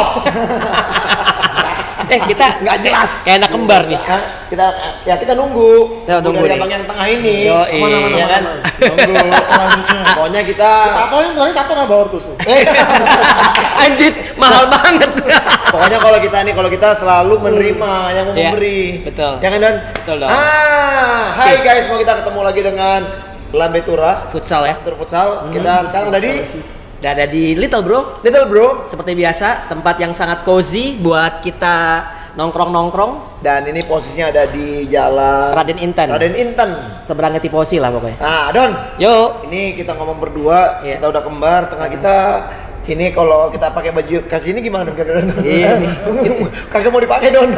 Stop. Kita nggak jelas. Kayak anak kembar nih. Kita nunggu. Ya, nunggu dari nih. abang yang tengah ini. Yoi. Ya kan? Nunggu selanjutnya. Pokoknya kita. Tato nambah ortus nih. Anjir, mahal banget. Pokoknya kalau kita selalu menerima yang mau Iya, memberi. betul. Ya kan Don? Betul dong. Hai guys, mau kita ketemu lagi dengan Lambe Tura Futsal ya. Futsal. Kita sekarang Udah ada di Little Bro. Little Bro. Seperti biasa, tempat yang sangat cozy buat kita nongkrong-nongkrong. Dan ini posisinya ada di Jalan Raden Inten. Seberangnya Tifosi lah pokoknya. Nah, Don. Yuk. Ini kita ngomong berdua, Iya. kita udah kembar, tengah kita ini kalau kita pakai baju kasih ini gimana Don? Iya nih. Kagak mau dipakai Don.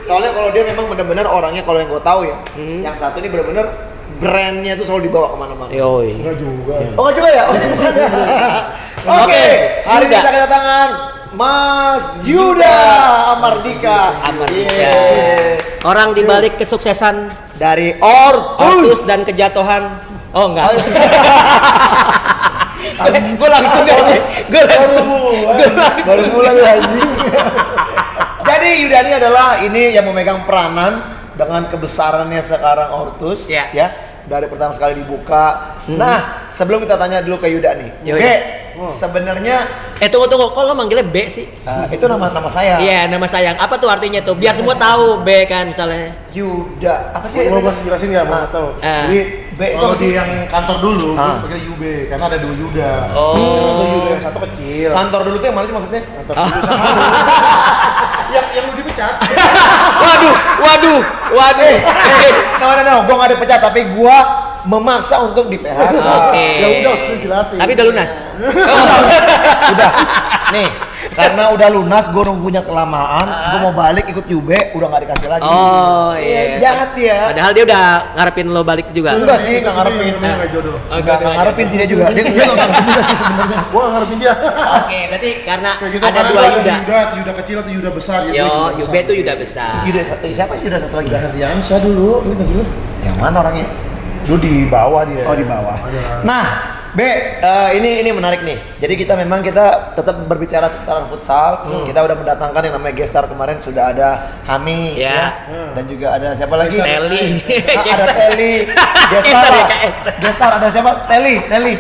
Soalnya kalau dia memang benar-benar orangnya, kalau yang gue tahu ya, yang satu ini benar-benar brandnya tuh selalu dibawa kemana-mana. Yoi. Enggak juga. Oh nggak juga ya? Oh, bukan ya? Oke, hari ini Yuda. kita kedatangan Mas Yuda Amardika. Yeah. Orang di balik kesuksesan Dari Ortus Ortus. dan kejatuhan. Oh enggak. Oh, Gue langsung aja. Baru mulai anjing. Jadi Yuda ini adalah yang memegang peranan dengan kebesarannya sekarang Ortus, Ya. ya. Dari pertama sekali dibuka. Nah, sebelum kita tanya dulu ke Yuda nih. Yoi. Oke, sebenarnya Tunggu. Kok lo manggilnya B sih? itu nama saya. Iya, nama sayang. Apa tuh artinya tuh? Biar semua tahu B kan misalnya. Yuda. Apa sih? Mau jelasin nggak? Mau tahu? Jadi B itu kalau apa sih? di yang kantor dulu, Ah. pakai UB karena ada 2 Yuda. Oh. Ada Yuda yang satu kecil. Kantor dulu tuh yang mana sih maksudnya? Kantor dulu sama yang lu dipecat. Waduh. No, gua nggak dipecat tapi gua memaksa untuk di PHK. Oke. Ya udah, saya jelasin. Tapi udah lunas. Udah. Nih, karena udah lunas gua punya kelamaan, gua mau balik ikut Yube, udah nggak dikasih lagi. Oh iya. Jahat ya. Padahal dia udah ngarepin lo balik juga. Enggak sih, nggak ngarepin. Nggak jodoh. Nggak ngarepin sih dia juga. Dia nggak ngarepin juga sih sebenarnya. Gua nggak ngarepin dia. Oke, berarti karena Kayak gitu, ada karena dua gua Yuda. Yuda kecil atau Yuda besar ya. Yo, Yuda itu Yuda besar. Yuda satu, siapa Yuda satu lagi? Yuda Herdiansyah dulu, ini tadi lu. Yang mana orangnya? Lu di bawah dia. Oh di bawah. Ada. Nah, ini menarik nih. Jadi kita tetap berbicara seputaran futsal. Kita udah mendatangkan yang namanya gestar kemarin sudah ada Hami, Ya. dan juga ada siapa lagi? Teli. Ada Teli. Gestar. Gestar ya, lah. KS. Gestar ada siapa? Teli.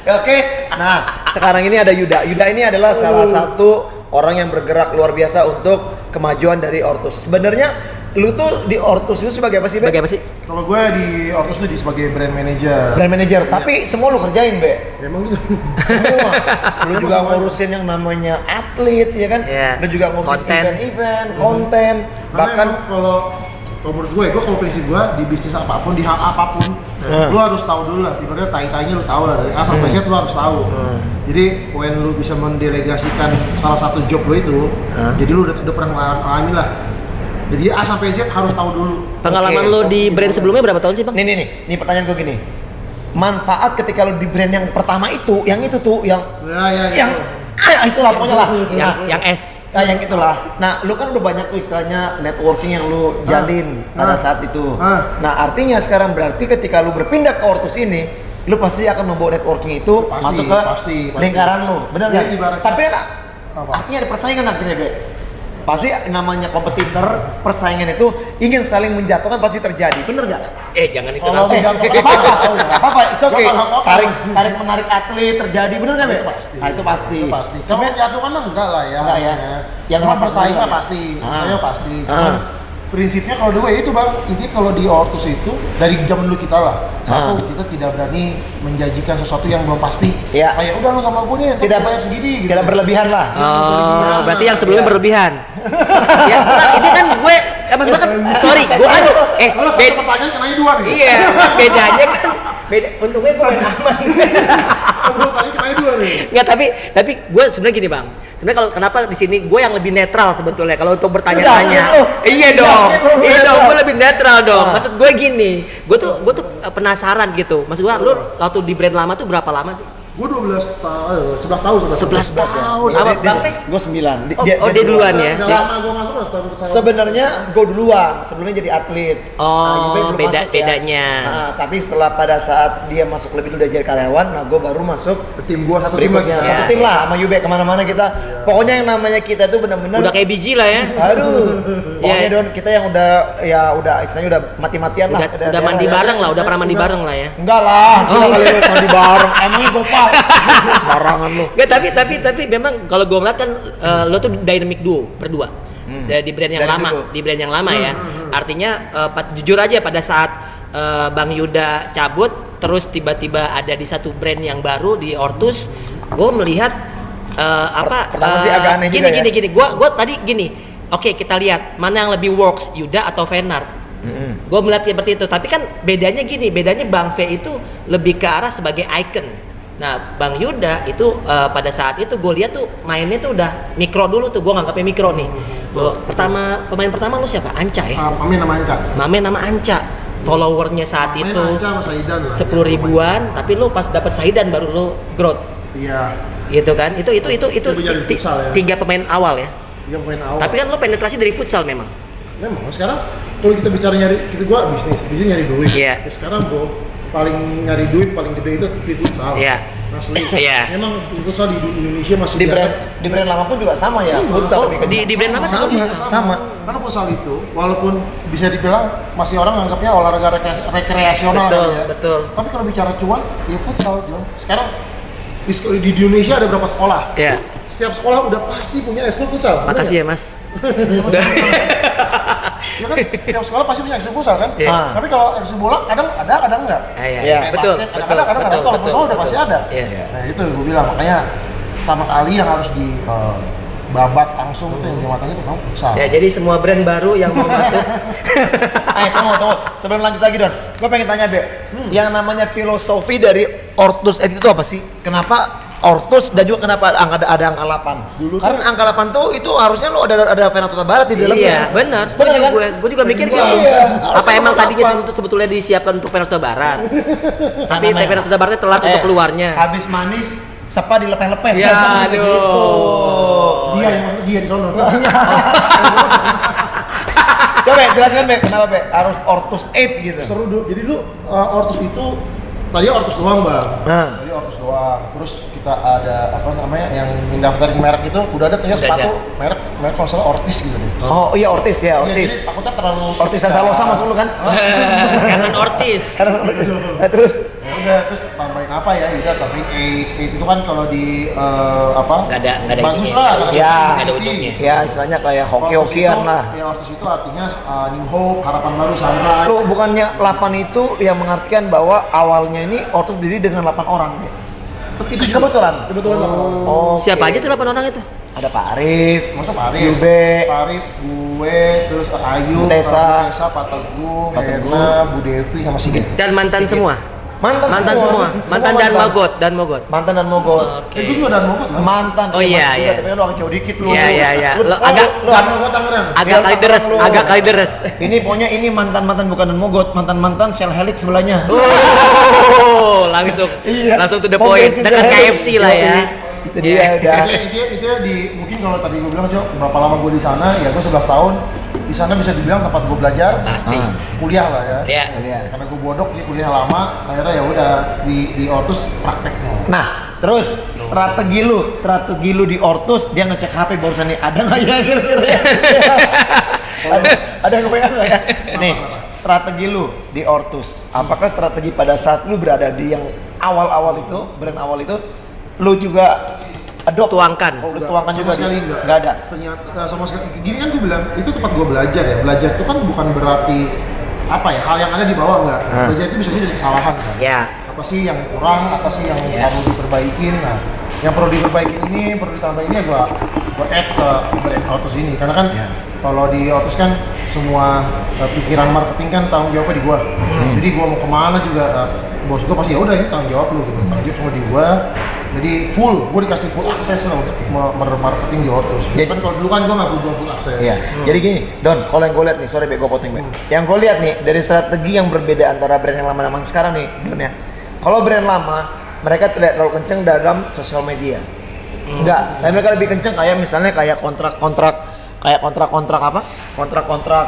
Oke. Nah, sekarang ini ada Yuda. Yuda ini adalah salah satu orang yang bergerak luar biasa untuk kemajuan dari Ortus. Sebenarnya lu tuh di Ortus itu sebagai apa sih, Be? Sebagai apa sih? Kalau gue di Ortus tuh sebagai brand manager. Brand manager, tapi semua lu kerjain, Be. Emang gitu. Semua. Lu juga ngurusin yang namanya atlet, ya kan? Iya. Lu juga ngurusin Konten. event-event, konten, Bahkan bahkan kalau menurut gue kalau prinsip gue di bisnis apapun, di hal apapun, lu harus tahu dulu lah. Ibaratnya tai-tainya lu tahu lah dari A sampai Z lu harus tahu. Jadi when lu bisa mendelegasikan salah satu job lu itu, jadi lu udah pernah ngalamin lah. Jadi A sampai Z harus tahu dulu. Pengalaman Oke. lo di brand sebelumnya berapa tahun sih, Bang? Nih pertanyaan gue gini. Manfaat ketika lu di brand yang pertama itu, yang itu tuh, yang Ya. itulah pokoknya lah. Yang S. Nah, yang itulah. Nah, lu kan udah banyak tuh istilahnya networking yang lu jalin pada saat itu. Nah, artinya sekarang berarti ketika lu berpindah ke Ortus ini, lu pasti akan membawa networking itu masuk ke lingkaran lu. Benar Ya, nggak? ibarat- Tapi kan Apa? artinya ada persaingan akhirnya, Be. Pasti namanya kompetitor, persaingan itu ingin saling menjatuhkan pasti terjadi. Bener nggak? Jangan itu Kalau langsung. menjatuhkan- Nggak apa-apa, it's okay. Gua kalau- Tarik menarik atlet terjadi, bener nggak, Be? Itu pasti. Nah, itu pasti. Itu pasti. Kalau Sebenarnya jatuh kan enggak lah ya. Enggak ya. harusnya. Yang Cuma rasa persaingan senang ya? pasti. Saya pasti. Ah. Cuman prinsipnya kalau dua itu Bang, ini kalau di Ortus itu dari zaman dulu kita lah. Satu, kita tidak berani menjanjikan sesuatu yang belum pasti. Iya. Kayak udah lu sama gue nih, Tidak bayar segini gitu. Tidak berlebihan lah. Oh, berarti yang sebelumnya Iya. berlebihan. Ya, enggak, ini kan gue maksudnya kan sorry, gue kan Lu satu pertanyaan kenanya 2 nih. iya, bedanya kan beda. Untungnya gue main aman. Satu pertanyaan kenanya 2 nih. Enggak, tapi gue sebenarnya gini, Bang. Sebenarnya kalau kenapa di sini gue yang lebih netral sebetulnya kalau untuk bertanya-tanya. Yakin lu? Iya dong. Yakin lu Iya dong, netral? gue lebih netral dong. Maksud gue gini, gue tuh penasaran gitu. Maksud gue lu waktu di brand lama tuh berapa lama sih? Gue 11 tahun. 11 tahun. Apa Bang Fe? Gue 9. Dia duluan ya. Gak lama gue masuk lah setahun. Sebenarnya gue duluan, sebelumnya jadi atlet. Oh, Yube belum masuk bedanya. Ya. Tapi setelah pada saat dia masuk lebih dulu udah jadi karyawan, nah gue baru masuk Tim gue satu tim lagi. berikutnya. Satu tim lah sama Yube kemana-mana kita. Pokoknya yang namanya kita tuh benar-benar Udah kayak biji lah ya. Aduh, pokoknya Iya. Don, kita yang udah istilahnya udah mati-matian lah. Udah mandi bareng lah, udah pernah mandi bareng lah ya. Enggak lah, kita kali lu mandi bareng. Emangnya gopal. Barangan lu. Nggak, tapi memang kalau gue ngeliat kan lo tuh dynamic duo berdua. Di brand yang Dynamic lama, duo. di brand yang lama ya. Artinya jujur aja pada saat Bang Yuda cabut terus tiba-tiba ada di satu brand yang baru di Ortus, gue melihat Pertama sih agak aneh juga ya. gini. Gue tadi gini. Oke, kita lihat mana yang lebih works, Yuda atau Venart. Gue melihat seperti itu, tapi kan bedanya gini, bedanya Bang V itu lebih ke arah sebagai icon. Nah, Bang Yuda itu pada saat itu gue lihat tuh mainnya tuh udah mikro dulu tuh, gue nganggapnya mikro nih. Pemain pertama lu siapa? Anca ya? Mamen nama Anca. Mamen nama Anca. Followernya saat Mamen itu Anca sama Saidan lah. 10 ribuan, tapi lu pas dapet Saidan baru lu growth. Iya. Gitu kan? Itu menjadi futsal ya. 3 pemain awal ya. Dia pemain awal. Tapi kan lu penetrasi dari futsal memang. Memang sekarang kalau kita bicara nyari, gua bisnis nyari duit. Iya. Ya, sekarang bro, paling nyari duit paling gede itu di futsal. Iya. Asli. Iya. Memang futsal di Indonesia masih Di brand lama pun juga sama ya. Futsal lebih kencang. Di brand lama sama. Karena futsal itu walaupun bisa dibilang masih orang anggapnya olahraga rekreasional Betul, kan ya. betul. Tapi kalau bicara cuan, ya futsal Jo. Sekarang di Indonesia ada berapa sekolah? Iya. Setiap sekolah udah pasti punya ekskul futsal. Makasih ya, Mas. Ya kan, tiap sekolah pasti punya ekskul futsal kan? Iya. Tapi kalau ekskul bola kadang ada, kadang enggak. Iya, Iya. Kayak betul, basket, betul, kadang-kadang betul, kalau futsal udah pasti ada. Iya. Nah itu gue bilang, makanya pertama kali yang harus di babat langsung itu yang di matanya itu memang futsal. Ya, jadi semua brand baru yang mau masuk. Tunggu. Sebelum lanjut lagi Don, gue pengen tanya Be, yang namanya filosofi dari Ortus itu apa sih? Kenapa Ortus dan juga kenapa ada angka 8? Karena angka 8 tuh itu harusnya lo ada Venat Kota Barat di dalamnya. Iya, benar. Setuju kan? gue juga mikir gitu. Iya. Apa Harusnya emang nomor tadinya 8? sebetulnya disiapkan untuk Venat Kota Barat? Tapi namanya- Venat Kota Baratnya telat untuk keluarnya. Habis manis, siapa dilepeh-lepeh. Ya, aduh. Gitu. Dia yang maksud dia di sono. Coba jelaskan Be, kenapa Be harus Ortus 8 gitu? Seru dulu. Jadi lu Ortus itu tadi Ortus doang bang. Nah. Tadi Ortus doang. Terus kita ada apa namanya yang daftarin merek itu udah ada ternyata Udah sepatu merek kalau salah Ortis gitu deh. Oh iya Ortis ya, Iya, Ortis. jadi takutnya terlalu Ortis Sasalosa masuk lu kan? Kanan Ortiz. Nah, terus Ya udah terus tambahin apa ya? Udah tambahin 8 itu kan kalau di apa? Nggak ada bagus ininya. lah. Ya. Nggak ada ujungnya. ya istilahnya kayak hoki-hokian lah. Ya Ortis itu artinya New Hope, harapan baru, sunrise. Lu bukannya 8 itu yang mengartikan bahwa awalnya ini Ortus berdiri dengan 8 orang. Be. Tapi itu juga Kebetulan. Kebetulan 8 orang. Oh, Siapa aja tuh 8 orang itu? Ada Pak Arif, Masuk Pak Arif, Yube, gue, terus Ayu, Tessa, Pak Teguh, Pak Teguh, Herna, Bu Devi, sama Sigit. Dan mantan semua. mantan semua. Mantan dan Mogot Mantan dan Mogot. Oke. Gue juga dan Mogot kan? Mantan. Oh, dia iya, masih iya. juga, tapi kan lu agak jauh dikit lu. Iya. Lu Agak Dan Mogot Tangerang. agak kali deres, Lu. agak kali deres. Ini pokoknya ini mantan bukan dan Mogot, mantan sel helix sebelahnya. Oh, langsung to the Pom point. bensin Dekat sel helix. KFC lah ya. Itu dia udah. Itu mungkin kalau tadi gue bilang Jo, berapa lama gue di sana? Ya gue 11 tahun. Di sana bisa dibilang tempat gue belajar. Pasti. Kuliah lah ya. Iya. Iya. Karena gue bodok, dia kuliah lama. Akhirnya ya udah di Ortus prakteknya. Nah, terus strategi lu di Ortus, dia ngecek HP barusan nih, ada nggak ya kira-kira ya? ada yang pegang nggak ya? Nih, strategi lu di Ortus, apakah strategi pada saat lu berada di yang awal-awal itu, brand awal itu, lu juga Tuangkan. lu tuangkan sama juga? sekali Nggak ada? Ternyata sama sekali. Gini kan gue bilang, itu tempat gue belajar ya. Belajar itu kan bukan berarti apa ya, hal yang ada di bawah enggak. Belajar itu bisa jadi kesalahan kan. Ya. Apa sih yang kurang, apa sih yang perlu diperbaikin. Nah, yang perlu diperbaikin ini, perlu ditambahin ini ya gue add ke brand Ortus ini. Karena kan kalau di Ortus kan semua pikiran marketing kan tanggung jawabnya di gue. Jadi gue mau kemana juga bos gue pasti ya udah ini tanggung jawab lu gitu. Tanggung jawab semua di gue. Jadi gue dikasih full akses lah untuk marketing di Ortus. Jadi kan kalau dulu kan gue nggak butuh full akses. Iya. Jadi gini, Don, kalau yang gue lihat nih, sorry gue potong Be. Yang gue lihat nih dari strategi yang berbeda antara brand yang lama sama yang sekarang nih, Don ya. Kalau brand lama mereka tidak terlalu kenceng dalam sosial media. Enggak, tapi mereka lebih kenceng kayak misalnya kayak kontrak-kontrak apa? Kontrak-kontrak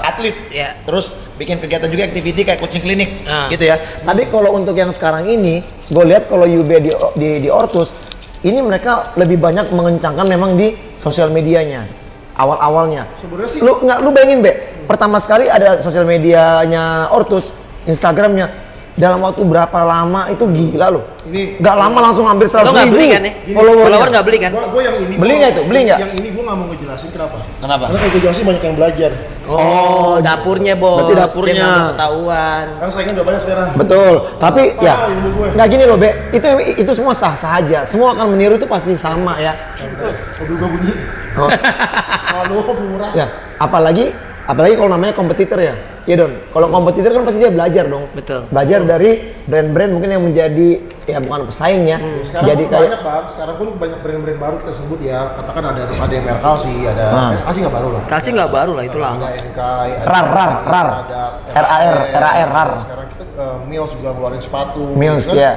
atlet. Ya. Terus bikin kegiatan juga activity kayak coaching klinik gitu ya. Hmm. Tapi kalau untuk yang sekarang ini, gue lihat kalau UB di Ortus ini mereka lebih banyak mengencangkan memang di sosial medianya. Awal-awalnya. Sebenarnya sih Lu bayangin, Be. Pertama sekali ada sosial medianya Ortus, Instagramnya. Dalam waktu berapa lama itu gila loh. Ini nggak lama langsung hampir 100.000 Lo nggak beli kan ya? Follower nggak beli kan? Gua yang ini Beli nggak itu? Beli nggak? Yang ini gua nggak mau ngejelasin kenapa. Kenapa? Karena kalau gue jelasin banyak yang belajar. Oh, dapurnya bos. Berarti dapurnya. Dia nggak mau ketahuan. Karena saingan udah banyak sekarang. Betul. Tapi ya ilmu gue. nggak gini loh, Be. Itu semua sah-sah aja. Semua akan meniru itu pasti sama ya. Mobil gua bunyi. Oh. Kalau murah. Ya, apalagi kalau namanya kompetitor ya. Iya Don, kalau kompetitor kan pasti dia belajar dong. Betul. Belajar dari brand-brand mungkin yang menjadi ya bukan pesaing ya. Sekarang Jadi pun banyak bang, sekarang pun banyak brand-brand baru kita sebut ya. Katakan ada yang Mercalsi, ada Mercalsi nggak baru lah. Kalsi nggak baru lah itu lama. Ada NKI, RAR. RAR. Sekarang kita Mills juga ngeluarin sepatu. Mills kan? ya.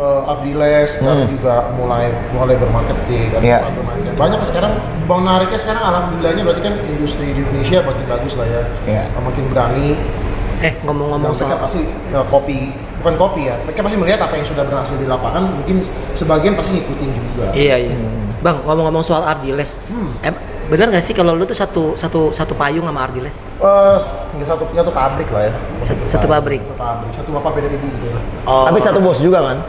Ardiles sekarang juga mulai bermarketing kan Iya. sepatu Nike. Banyak sekarang menariknya sekarang alhamdulillahnya berarti kan industri di Indonesia makin bagus lah ya. Iya. Makin berani. Ngomong-ngomong Mereka soal pasti bukan kopi ya. Mereka pasti melihat apa yang sudah berhasil di lapangan, mungkin sebagian pasti ngikutin juga. iya. Bang, ngomong-ngomong soal Ardiles. Bener nggak sih kalau lu tuh satu payung sama Ardiles? Satu pabrik lah ya. Satu pabrik. Satu bapak beda ibu gitu lah. Oh. Tapi satu bos juga kan?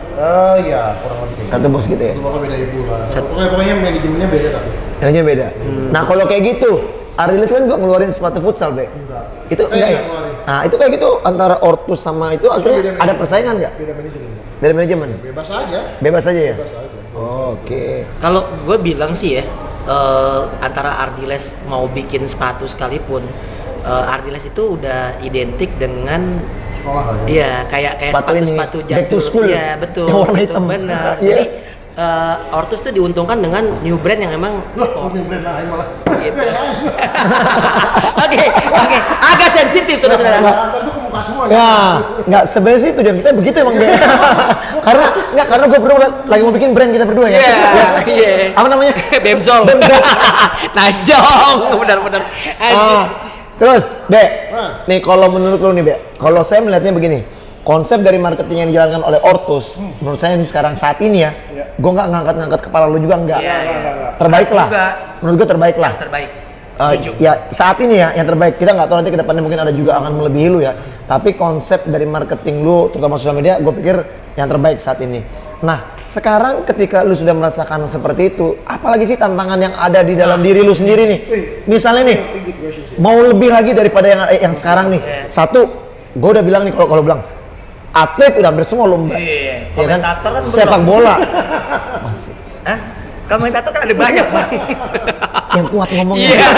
Iya, kurang lebih kayak Satu bos gitu ya? Satu bapak beda ibu lah. Pokoknya manajemennya beda tapi. Yang beda. Nah kalau kayak gitu, Ardiles kan juga ngeluarin sepatu futsal, Be. Enggak. Itu enggak ya? ngeluarin. Nah itu kayak gitu antara Ortus sama itu akhirnya beda ada persaingan nggak? Beda manajemen. Dari manajemen? Bebas aja. Bebas aja ya? Bebas aja. Oke. Kalau gue bilang sih ya, antara Ardiles mau bikin sepatu sekalipun, Ardiles itu udah identik dengan Sekolah lah ya. iya kayak Sepatu ini, sepatu back to jadul. school. Iya betul. Yang warna betul, hitam. benar. Iya. Jadi Ortus tuh diuntungkan dengan new brand yang emang sport. Ini brand lain malah. Gitu. Oke, agak sensitif saudara-saudara. Ntar tuh ke muka semua Ya, nggak sebenarnya sih tujuan kita begitu emang Be. karena gue berdua lagi mau bikin brand kita berdua ya. Iya. Apa namanya? Bemzol. Najong, benar-benar. Terus, Be, Nah. nih kalau menurut lu nih Be, kalau saya melihatnya begini, konsep dari marketing yang dijalankan oleh Ortus, menurut saya nih sekarang saat ini ya, gue nggak ngangkat-ngangkat kepala lu juga enggak. Iya. Terbaik lah. Juga. Menurut gue terbaik lah. Terbaik. Ya saat ini ya yang terbaik. Kita nggak tahu nanti ke depannya mungkin ada juga akan melebihi lu ya. Tapi konsep dari marketing lu terutama sosial media, gue pikir yang terbaik saat ini. Nah sekarang ketika lu sudah merasakan seperti itu, apalagi sih tantangan yang ada di dalam diri lu sendiri nih? Misalnya nih, mau lebih lagi daripada yang sekarang nih. Satu, gue udah bilang nih kalau bilang atlet udah hampir semua lomba. Iya. Ya kan? Komentator kan Sepak belum. bola masih Hah? Komentator kan ada banyak bang. yang kuat ngomongnya. Iya.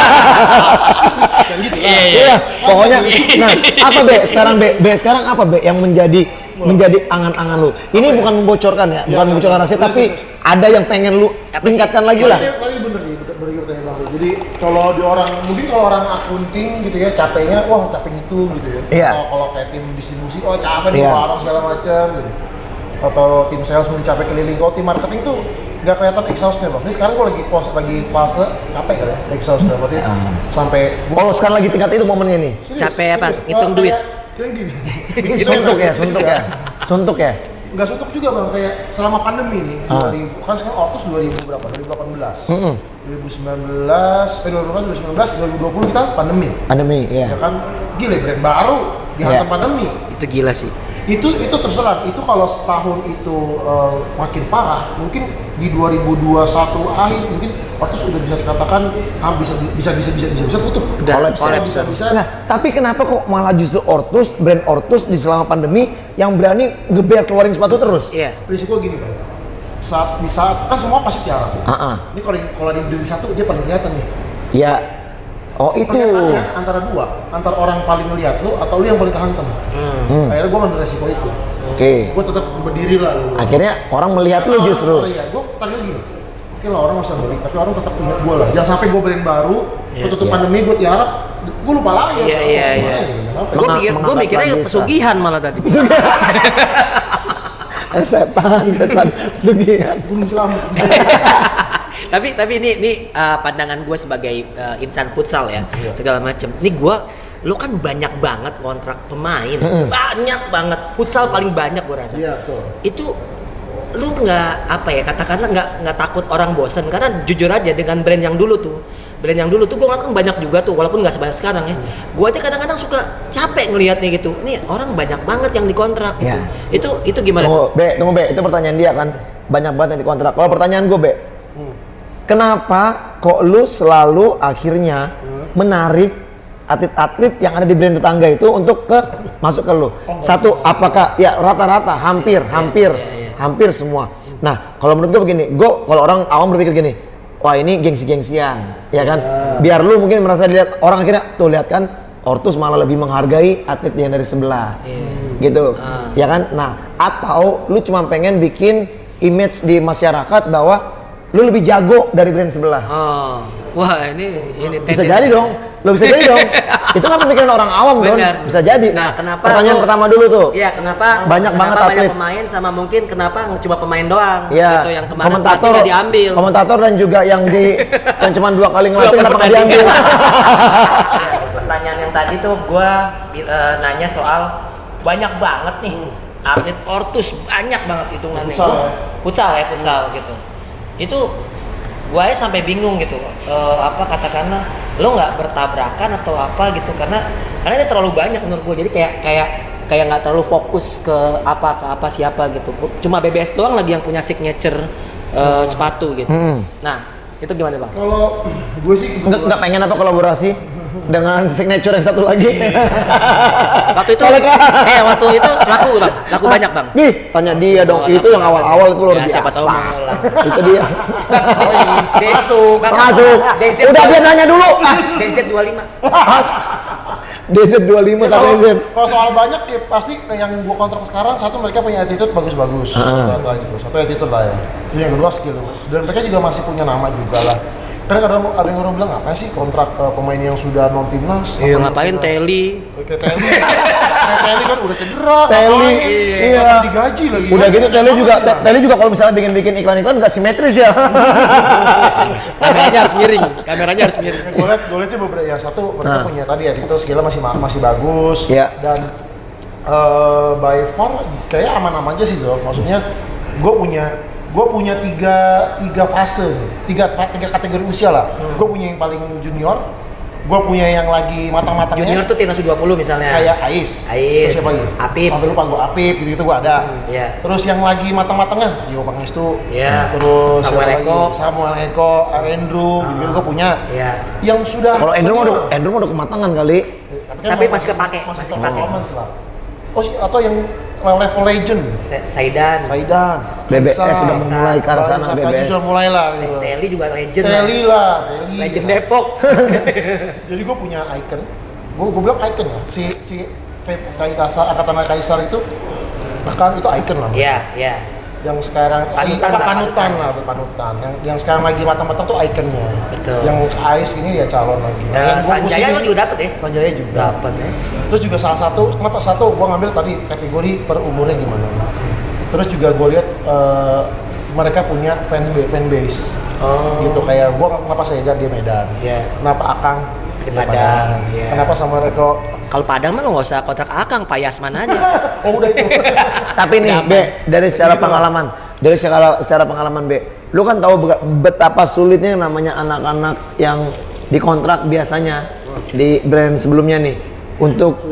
Iya, pokoknya. Nah, apa Be? Sekarang Be sekarang apa Be yang menjadi angan-angan lu? Ini bukan membocorkan ya, bukan membocorkan rahasia, tapi ada yang pengen lu Apa sih? tingkatkan lagi lah. Tapi bener sih, bener kita yang lalu. Jadi kalau di mungkin kalau orang akunting gitu ya, capeknya, wah capek itu gitu ya. Iya. Atau kalau kayak tim distribusi, oh capek nih Iya. orang segala macam gitu. Atau tim sales mungkin capek keliling. Kalau tim marketing tuh nggak kelihatan exhaustnya bang. Ini sekarang gue lagi fase capek kali ya, exhaustnya. Berarti sampai Oh, sekarang lagi tingkat itu momennya nih. Capek apa? Ngitung duit. Kayak gini. Suntuk ya. Nggak suntuk juga bang, kayak selama pandemi nih, 2000, kan sekarang Ortus 2000 berapa? 2018. 2019, 2020 kita pandemi. Pandemi, Ya ya. kan, gila brand baru dihantam Iya. pandemi. Itu gila sih. Itu terus terang, itu kalau setahun itu makin parah, mungkin di 2021 akhir mungkin Ortus udah bisa dikatakan bisa tutup. Udah, bisa. Nah, tapi kenapa kok malah justru brand Ortus di selama pandemi yang berani keluarin sepatu terus? Iya. Prinsip gue gini bang, di saat kan semua pasti tiarap. Ini kalau dibeli satu dia paling kelihatan nih. Ya. Oh itu. Perbedaannya antara orang paling ngeliat lu atau lu yang paling kehantam. Akhirnya gue ngambil resiko itu. Oke. Gue tetap berdiri lah. Akhirnya orang melihat lu justru. Iya, gue tadi gini. Oke lah orang masa beli, tapi orang tetap ingat gue lah. Jangan sampai gue brand baru, tutup pandemi gue tiarap, gue lupa lagi. Iya. Gue mikirnya Mengangkat pesugihan malah tadi. setan Sugihan. Gunung Selamat. Tapi ini pandangan gue sebagai insan futsal ya, segala macem. Ini lu kan banyak banget kontrak pemain, banyak banget. Futsal paling banyak gue rasa. Iya, betul. Itu lu nggak apa ya, katakanlah nggak takut orang bosen, karena jujur aja dengan brand yang dulu tuh gue ngeliat kan banyak juga tuh, walaupun nggak sebanyak sekarang ya. Gue aja kadang-kadang suka capek ngelihatnya gitu. Nih orang banyak banget yang dikontrak gitu. Itu gimana? Tunggu Be, itu pertanyaan dia kan. Banyak banget yang dikontrak. Kalau pertanyaan gue Be, kenapa kok lu selalu akhirnya menarik atlet-atlet yang ada di brand tetangga itu untuk masuk ke lu? Satu, apakah ya rata-rata hampir semua. Nah, kalau menurut gue begini, kalau orang awam berpikir gini, wah ini gengsi-gengsian, ya kan? Biar lu mungkin merasa dilihat orang, akhirnya tuh lihat kan, Ortus malah lebih menghargai atlet yang dari sebelah, gitu, ya kan? Nah, atau lu cuma pengen bikin image di masyarakat bahwa lu lebih jago dari brand sebelah. Wah ini bisa jadi dong. Lo bisa jadi dong. Itu kan pemikiran orang awam dong. Bisa jadi. Nah, kenapa pertanyaan pertama dulu tuh. Iya, kenapa banyak pemain sama mungkin kenapa cuma pemain doang gitu yang kemarin komentator diambil. Komentator dan juga yang yang cuma 2 kali ngelatih kenapa nggak diambil? Pertanyaan yang tadi tuh gua nanya soal banyak banget nih atlet Ortus, banyak banget hitungannya. Futsal gitu. Itu gua aja sampai bingung gitu, katakanlah lo nggak bertabrakan atau apa gitu, karena ini terlalu banyak menurut gua, jadi kayak nggak terlalu fokus ke apa siapa gitu. Cuma BBS doang lagi yang punya signature sepatu gitu. Nah itu gimana Bang? Kalau gue sih nggak pengen apa kolaborasi dengan signature yang satu lagi. Waktu itu laku banyak Bang. Nih, tanya dia dong. Itu yang awal-awal itu luar biasa. Siapa tahu itu dia. Masuk. Udah dia nanya dulu. DZ25. DZ25 kata DZ. Kalau soal banyak ya pasti yang gua kontrak sekarang, satu mereka punya attitude bagus-bagus. Satu attitude lah ya. Yang kedua skill. Dan mereka juga masih punya nama juga lah. Karena ada yang orang bilang, apa sih kontrak pemain yang sudah non timnas? Iya, ngapain Teli? Teli kan udah cedera. Teli, iya. Digaji lagi. Udah gitu Teli juga kalau misalnya bikin iklan nggak simetris ya. Kameranya harus miring. Gue lihat sih beberapa ya, satu mereka punya tadi ya, itu skillnya masih bagus. Dan by far kayak aman-aman aja sih Zul. Maksudnya gue punya tiga fase, tiga kategori usia lah. Gue punya yang paling junior, gue punya yang lagi matang-matangnya. Junior tuh timnas U20 misalnya. Kayak Ais. Terus siapa lagi? Apip. Sampai lupa gue Apip, gitu gue ada. Terus yang lagi matang-matangnya, Dio Pangestu. Terus Samuel Eko, Andrew, gitu gue punya. Yang sudah. Kalau Andrew mau udah kematangan kali. Tapi masih kepake. Oh, atau yang level legend, Saidan, BBS sudah memulai ke arah sana. BBS sudah mulai lah. Teli juga legend. Teli. Legend Depok. Jadi gue punya icon. Gue bilang icon ya. Si Kaisar, angkatan Kaisar itu, bahkan itu icon lah. Iya. Yang sekarang panutan. Yang sekarang lagi matang-matang tuh ikonnya. Betul. Yang Ais ini ya calon lagi. Sanjaya lo juga dapet ya? Sanjaya juga. Dapet ya. Terus juga salah satu, kenapa satu gua ngambil tadi kategori per umurnya gimana. Terus juga gua lihat mereka punya fanbase. Gitu kayak gua kenapa Saidan dia Medan. Kenapa Akang di Padang. Kenapa sama Reko? Kalau Padang mah nggak usah kontrak Akang, Pak Yasman aja. Udah itu. Tapi nih, dari secara pengalaman, lu kan tahu betapa sulitnya namanya anak-anak yang dikontrak biasanya di brand sebelumnya nih untuk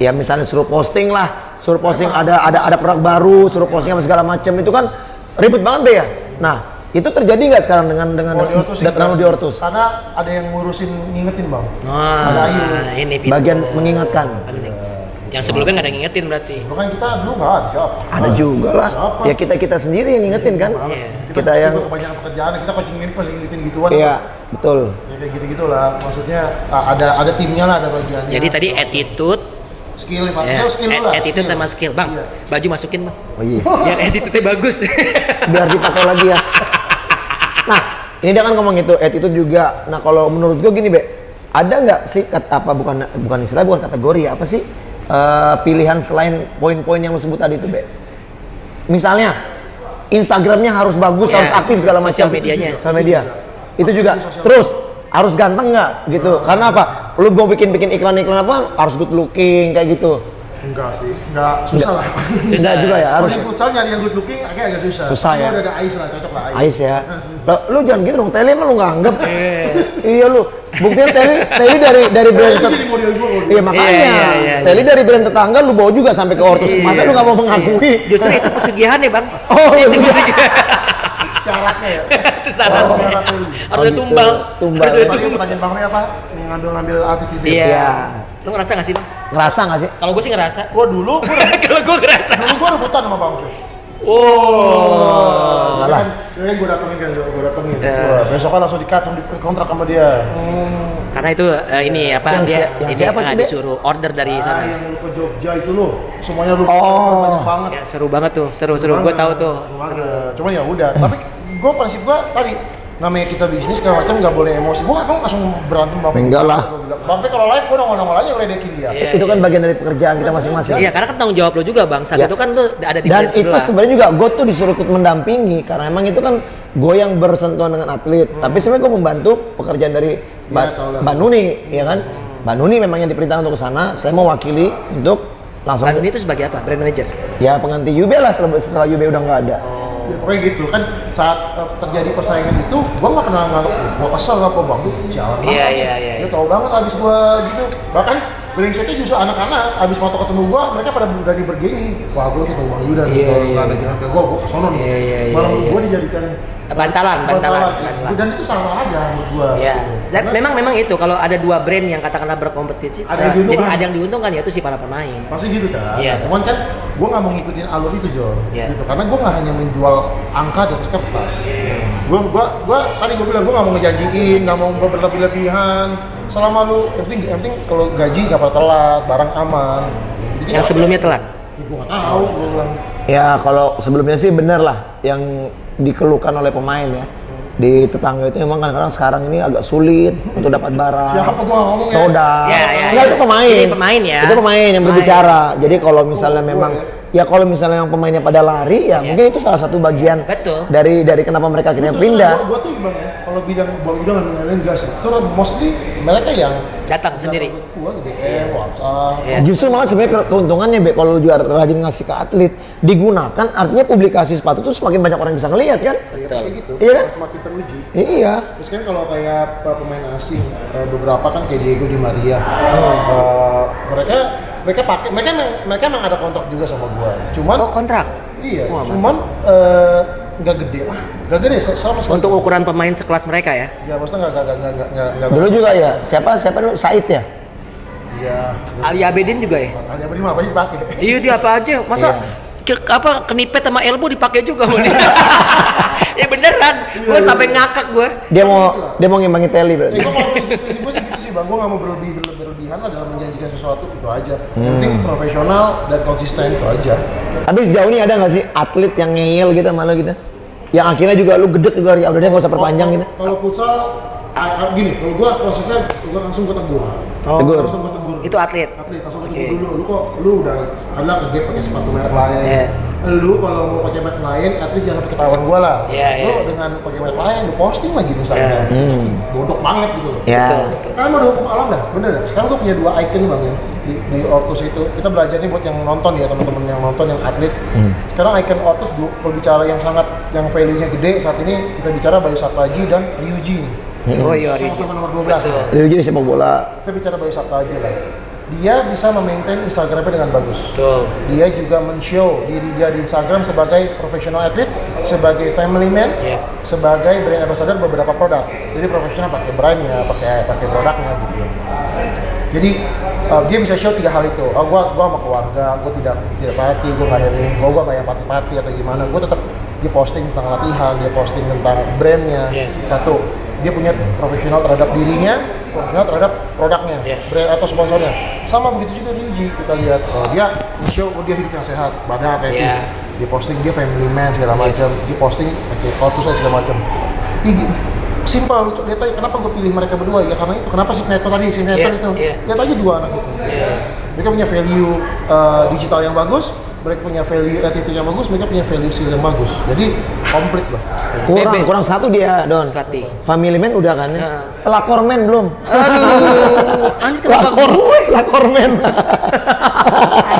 ya misalnya suruh posting ada produk baru, suruh posting apa segala macam, itu kan ribet banget ya. Nah, itu terjadi nggak sekarang dengan di Ortus? Karena ada yang ngurusin ngingetin Bang. Ada Ayu. Ini bagian mengingatkan. Yang sebelumnya nggak ada ngingetin berarti. Bukan kita dulu nggak ada siapa? Ada juga lah. Ya kita sendiri yang ngingetin kan. Kita yang kebanyakan pekerjaan, kita coaching ini pasti ngingetin gituan. Iya, betul. Ya kayak gitu lah. Maksudnya ada timnya lah, ada bagiannya. Jadi tadi attitude, skill dulu lah. Attitude sama skill. Bang, baju masukin Bang. Oh iya. Biar attitude-nya bagus. Biar dipakai lagi ya. Nah, ini dia kan ngomong gitu, attitude juga. Nah, kalau menurut gue gini, ada nggak sih bukan istilah, bukan kategori, apa sih pilihan selain poin-poin yang lo sebut tadi itu, misalnya Instagramnya harus bagus, harus aktif segala macam. Sosial medianya. Sosial media. Itu juga. Terus harus ganteng nggak gitu? Karena apa? Lu mau bikin iklan-iklan apa? Harus good looking kayak gitu. Enggak sih, enggak susah lah. Susah juga ya, harus. Kalau futsal nyari yang good looking agak susah. Susah ya. Udah ada Ais lah, cocok lah Ais ya. Lu jangan gitu dong, Teli emang lu nggak anggap. Iya lu. Buktinya Teli dari brand jadi model gua. Iya makanya. Iya. Teli dari brand tetangga lu bawa juga sampai ke Ortus. Masa lu nggak mau mengakui? Justru itu pesugihan ya bang. Oh, itu iya. pesugihan. Syaratnya ya. Itu syaratnya. Harus ada tumbal. Tumbal. Harus ada Tadi tumbal. pertanyaan Bang Lee apa? Yang ngambil attitude. Iya. Lu ngerasa nggak sih bang? Ngerasa nggak sih? Kalau gue sih ngerasa. Gua dulu, Kalau gue ngerasa. gua rebutan sama Bang Lee. Enggak lah. Kan gue datengin kan, gue datengin. Ya. Wah, besoknya langsung di-cut, langsung dikontrak sama dia. Karena itu ini apa Yang dia yang ini siapa sih, Be? disuruh order dari sana. Yang lu ke Jogja itu lo, semuanya lu Oh. banyak banget. Ya seru banget tuh, seru. Gue tahu tuh. Seru. Cuman ya udah, tapi gue prinsip gue tadi namanya kita bisnis segala macam nggak boleh emosi. Gue nggak langsung berantem Bang Fe. Enggak lah. Gua bilang, Bang Fe kalau live gue nongol aja ngeledekin dia. Iya. Itu kan bagian dari pekerjaan kita masing-masing. Iya, karena kan tanggung jawab lo juga bang. Saat Ya. itu kan tuh ada di Dan brand itu sebelah. sebenarnya juga gue tuh disuruh ikut mendampingi karena emang itu kan gue yang bersentuhan dengan atlet. Tapi sebenarnya gue membantu pekerjaan dari tahu lah. Mbak Nuni, ya kan? Mbak Nuni memang yang diperintahkan untuk ke sana. Saya mewakili untuk langsung Brand ini itu sebagai apa? Brand manager. ya pengganti Yube lah setelah Yube udah nggak ada. Ya, pokoknya gitu kan saat terjadi persaingan itu gue nggak pernah nganggap gue kesel apa Bang tuh sialan banget. Iya. Dia tau banget abis gue gitu. Bahkan brengseknya justru anak-anak abis foto ketemu gue mereka pada dari bergaining. Wah gue ketemu Bang Yuda nih, Iya, kalau iya. nggak ada jalan ke gue kesono nih. Iya. Malah gue dijadikan Bantalan. Dan itu salah aja menurut gue. Iya. Gitu. Dan Karena memang itu kalau ada dua brand yang katakanlah berkompetisi, Ada yang diuntungkan. jadi ada yang diuntungkan yaitu si para pemain. pasti gitu kan. Iya. Cuman kan gue nggak mau ngikutin alur itu Jo. Iya. Gitu. Karena gue nggak hanya menjual angka di atas kertas. Gue tadi gue bilang gue nggak mau ngejanjiin, nggak mau berlebih-lebihan. Selama lu yang penting kalau gaji nggak pernah telat, barang aman. Gitu, Yang sebelumnya telat. gue nggak tahu. Gue bilang Ya kalau sebelumnya sih bener lah yang dikeluhkan oleh pemain ya. Di tetangga itu emang kadang-kadang sekarang ini agak sulit untuk dapat barang. siapa gue nggak ngomong ya. Toda. Ya. Enggak, itu pemain. Ini pemain ya. Itu pemain yang berbicara. Jadi kalau misalnya Oh, memang ya. ya kalau misalnya yang pemainnya pada lari ya Iya. mungkin itu salah satu bagian Betul. dari kenapa mereka akhirnya Terus pindah. Gue tuh bang ya, kalau bilang Bang Yuda nggak ngalamin gas, itu mostly mereka yang Datang sendiri. Gue DM, WhatsApp. Iya. Justru malah sebenarnya keuntungannya Be, kalau lu juga rajin ngasih ke atlet digunakan artinya publikasi sepatu tuh semakin banyak orang bisa ngelihat kan? Kayak gitu. Iya kan? Semakin teruji. Iya. Terus kan kalau kayak pemain asing beberapa kan kayak Diego Di Maria, mereka pakai mereka emang ada kontrak juga sama gua. Cuman Oh kontrak. iya, Wah, cuman nggak gede lah, nggak gede sama sekali. Untuk ukuran pemain sekelas mereka ya. ya maksudnya nggak Dulu juga ya, siapa dulu? Said ya? ya Ali Abedin juga ya. ada beri apa sih dipakai? Iya dia apa aja. Masa kenipet sama elbow dipakai juga mau dia. Ya beneran. Gue sampai ngakak gue. Dia mau ngimbangi Teli berarti. Gue kalau prinsip gue sih gitu sih bang, gue nggak mau berlebihan lah dalam menjanjikan sesuatu itu aja. Yang penting profesional dan konsisten itu aja. Tapi sejauh ini ada nggak sih atlet yang ngeyel gitu malu gitu? Yang akhirnya juga lu gedek juga, ya udah deh nggak usah perpanjang gitu. Kalau futsal gini, kalau gue prosesnya gue langsung gue tegur. Tegur. Langsung gue tegur. Itu atlet. Atlet langsung gue Oke. tegur dulu. Lu kok lu udah ada ke gap pakai sepatu merek lain. Iya. Lu kalau mau pakai merek lain, at least jangan ketahuan gue lah. Iya, Lu iya. dengan pakai merek lain, lu posting lagi di Instagram. Bodoh banget gitu loh. Ya. Betul. Kalian mau hukum alam dah, bener dah. Sekarang gue punya 2 icon bang ya di Ortus itu. Kita belajar nih buat yang nonton ya, teman-teman yang nonton yang atlet. Sekarang icon Ortus kalau bicara yang value-nya gede saat ini kita bicara Bayu Sapaji dan Ryuji nih. Oh iya. Sama-sama nomor 12. Betul. Dia jadi sepak bola. Kita bicara Bayu Sapaji lah. Dia bisa memaintain Instagramnya dengan bagus. Betul. Dia juga men-show diri dia di Instagram sebagai profesional atlet, sebagai family man, Iya. sebagai brand ambassador beberapa produk. Jadi profesional pakai brandnya, pakai produknya gitu ya. Jadi dia bisa show 3 hal itu. Oh, gua sama keluarga, gua tidak party, gua nggak yang party atau gimana. Gua tetap dia posting tentang latihan, dia posting tentang brandnya. Iya. Satu, dia punya profesional terhadap dirinya, profesional terhadap produknya, Iya. brand atau sponsornya. Sama begitu juga Ryuji, kita lihat dia show dia hidupnya sehat, badan atletis. Iya. Dia posting dia family man segala macam, dia posting pakai kotus dan segala macam. Simpel, lucu. Dia tanya kenapa gue pilih mereka berdua ya karena itu. Kenapa si Neto tadi, si Neto Iya, itu? iya. Lihat aja 2 anak itu. Iya. Mereka punya value digital yang bagus, mereka punya value attitude yang bagus, mereka punya value skill yang bagus. Jadi komplit lah. Kurang satu dia, Don. Pelatih. Family man udah kan ya? Pelakor man belum. Aduh, anjir kenapa gue? Pelakor man.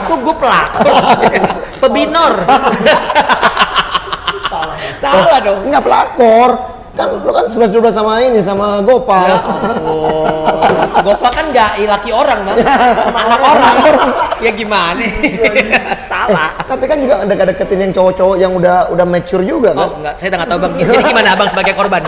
Kok gue pelakor? Pebinor. Salah dong. Enggak pelakor. Kan lu kan 11-12 sama ini sama Gopal. Gopal kan nggak laki orang, Bang. Anak orang. Ya gimana? Salah. Tapi kan juga deketin yang cowok-cowok yang udah mature juga kan. Oh, enggak, saya udah nggak tahu, Bang. Jadi gimana Abang sebagai korban?